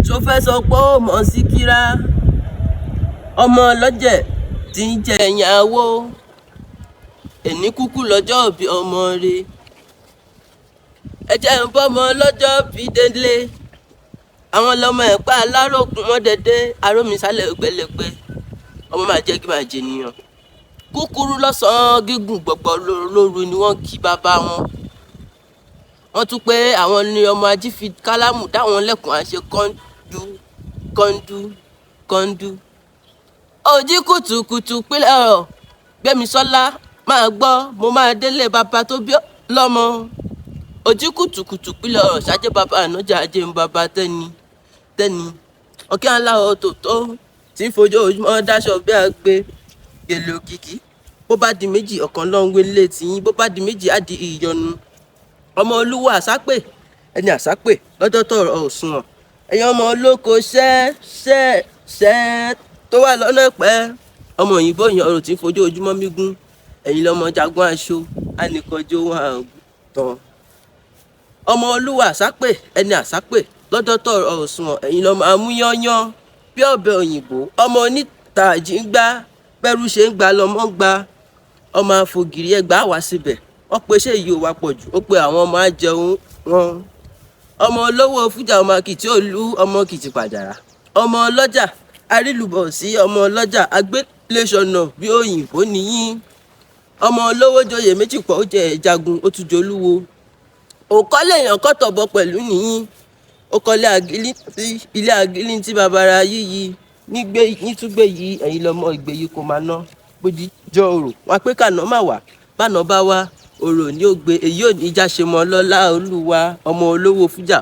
tó fẹ́ sọ pé ó mọ̀ Síkírá ọmọ ọlọ́jẹ̀ tí ń jẹ ẹ̀yìn àwo ẹni kúkú lọ́jọ́ bí ọmọ rẹ̀ ẹ̀jẹ̀ ń bọ́mọ lọ́jọ́ bí délé àwọn lọ́mọ ẹ̀pá aláròkun wọn dédé arómisálẹ̀ ògbẹ́lẹ́gbẹ́ ọmọ máa jẹ́ kí máa jẹ nìyàn kúkúrú lọ́sàn-án gígùn gbọ̀gbọ̀ lóru ni wọ́n kí bàbá wọn wọ́n tún pé àwọn ni ọmọ ají fi kálámù dáwọn lẹ́kùn àṣẹ kọ́ńdú kọ́ńdú kọ́ńdú. Òjì kùtùkùtù pínlẹ̀ ọ̀rọ̀ Gbémisọ́lá máa gbọ́ mo máa délé bàbá tó bí lọ́mọ. Òjì kùtùkùtù pínlẹ̀ ọ̀rọ̀ ṣáájú bàbá ànájà ajé ń bàbá tẹ́ni ọ̀kẹ́ aláwọ̀ tòótọ́ tí ń fojoojúmọ́ dáṣọ bí àgbẹ̀ gèlè òkìkí bó bá di méjì ọ̀kan lọ́n wé létí yín bó bá di méjì á di ìyọnu ọmọ olúwo àsápè ẹni àsápè lọ́jọ́ tọ̀rọ̀ òṣùwọ̀n ẹ̀yin ọmọ olóko ṣẹ́ tó wà lọ́nà pẹ́ ọmọ òyìnbó yẹn ọ̀rọ̀ tí ń fojoojúmọ́ mígún ẹ̀yin lọ́mọ jagun aṣọ anìkanjó wọn àgùntàn ọmọ olúwo àsápè ẹni àsápè lọ́jọ́ tọ̀rọ̀ òṣùwọ̀n ẹ̀yin lọ́mọ amúyányán bí ọ̀bẹ òyìnbó ọmọ onítàjì ń gbá bẹ́rù ṣe ń gbà lọ́mọ gbà ọmọ àfògìrì ẹgbàá wá síbẹ̀ wọ́n pe ṣé èyí ò wá pọ̀ jù ó pe àwọn ọmọ àjẹun wọn ọmọ olówó fújà ọmọ kìtì olú ọmọ kìtì pàjàrà ọmọ ọlọ́jà arílùbọ̀ sí ọmọ ọlọ́jà agbéléṣọ̀nà bí òyìnbó nìyí ọmọ olówó joyè méjì pọ̀ ó jẹ ìjagun ó tún jolúwo òkọ́lé èèyàn kọ́tọ̀bọ pẹ̀lú nìyí ó kọ́lé ilé àgílí tí babara yíyí nítúgbé yìí ẹ̀yin lọ́mọ ìgbéyìí kò máa ná bójú jọ òrò wọn pé kàná má wà báná bá wá òrò ní ògbé èyí ò ní já ṣe mọ́ lọ́lá olúwa ọmọ olówó fújà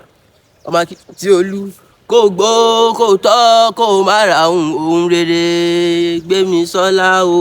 ọmọ akitì olú kò gbó kò tọ́ kò má ra ohun rere Gbémisọ́lá o.